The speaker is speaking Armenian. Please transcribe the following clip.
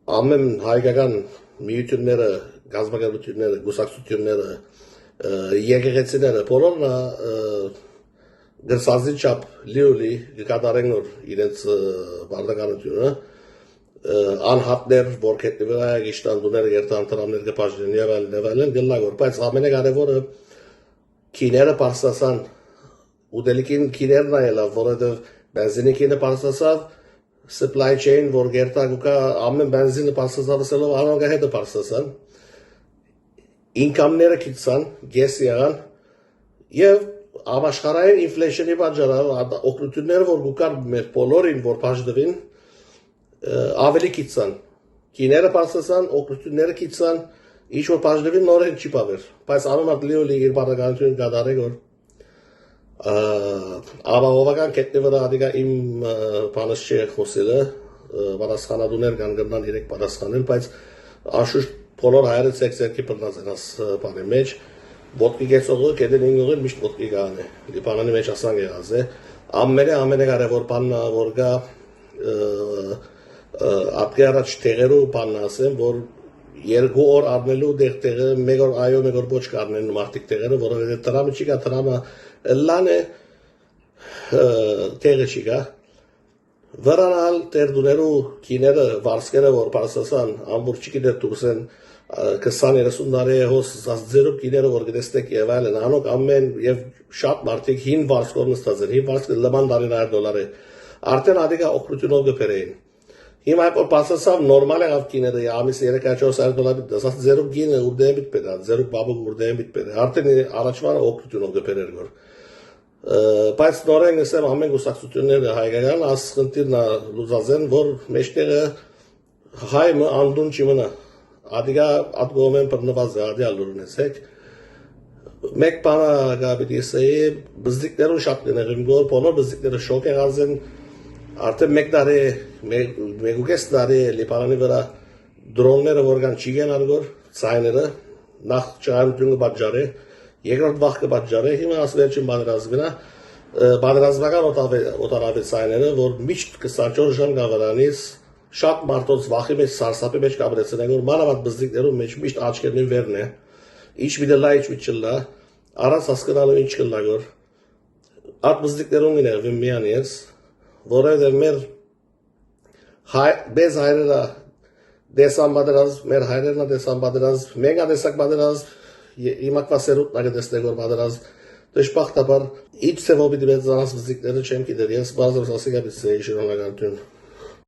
ամեն հայկական միությունները, գազագերբությունները, գուսակցությունները, եկեղեցիները, բոլորն գրսազի չափ լիոլի կկատարեն որ իրենց բարդականությունը անհատներ, որ կետնի վրա գիշտանդուներ, երտանտրամներ կպաշտեն եւ այլն գլագոր, բայց ամենակարևորը քիները պարսասան ուտելիքին քիներն այլավ, որովհետեւ բենզինի քինը պարսասավ supply chain որ գերտագուկա ամեն բենզինը պարսասավսելով անոնք հետը պարսասան ինկամները քիծան, գես եղան եւ Ամաշխարհային ինֆլյացիոնի պատճառով օգնությունները որ գուկար մեր բոլորին որ բաժդվին ավելի քիծան քիները պարսասան օգնությունները քիծան ինչ որ բաժդվին նորեն չի բավեր բայց անոնք լիոլի իր բարականությունը գադարե որ Աբավական կետնի վրա ադիգա իմ բանս չի խոսելը պատասխանատուներ կան գտնան իրեք պատասխանել բայց անշուշտ բոլոր հայերը ցեքսերքի բռնած են աս բանի մեջ ոտքի գեցողը կեդեն ինգողին միշտ ոտքի գան է լիբանանի մեջ ասան եղած է ամենակարևոր բանն որ գա ապկի առաջ տեղերու բանն ասեմ որ երկու օր առնելու տեղը մեկ օր այո մեկ օր ոչ կառնեն մարդիկ տեղերը որովհետեւ տրամը չի գա տրամը լան է տեղը չի գա վրանալ տերդուներու քիները վարսկերը որ պարսասան ամբուրջի դեր դուրսեն 20-30 տարի հոս զերոք քիները որ գտեստեք եւ այլն անոք ամեն եւ շատ մարդիկ հին վարսկով նստած են հին վարսկը լման $100 է արդեն ադիգա օգնությունով գբերեին հիմա որ պարսասավ նորմալ եղավ քիները ամիս $300-400 դասած զերոք քինը ուդեբիտ պետա զերոք բաբու ուդեբիտ պետա արդեն առաջվա օգնությունով գբերեր որ բայց նորեն ասեմ ամեն գուսակցությունները հայկական ասխնդիրն լուզազեն որ մեջտեղը հայը անդուն չի մնա ադիգա ադգոմեն բռնված է ադիալ լուրնեցեք մեկ բանը գաբիդի սեի բզդիկներու շատ կներեմ գոր բոլոր բզդիկները շոկ եղած են արդեն մեկ տարի մեգուկես տարի լիբանանի վրա դրոնները որ կան չի գան արգոր ցայները նախ ճարությունը պատճառ է երկրորդ վախը պատճառ է հիմա ասվերջին բادرազմական օտարավեցայինները որ միշտ 24 ժամ գավրանից շատ մարդոց վախի մեջ սարսափի մեջ կապրեցնեն որ մանավանդ բզդիկներու մեջ միշտ աչքերին վերն է ինչ վիդելա ինչ վիճլա առանց հասկանալու ինչ կլագոր at բզդիկներուն գներվի միան ես որովհետև մեր bez հայրերը դեսան բادرազմ մեր հայրերն դեսան բادرազմ մենք դեսակ բادرազմ իմակվա սերուտ նագդեսնեգոր բادرազմ դժբախտաբար ինչ ծավալի դեպի զանաս բզդիկները չեմ գիտեր ես բարձր ասիկա բիցեի շնորհակալություն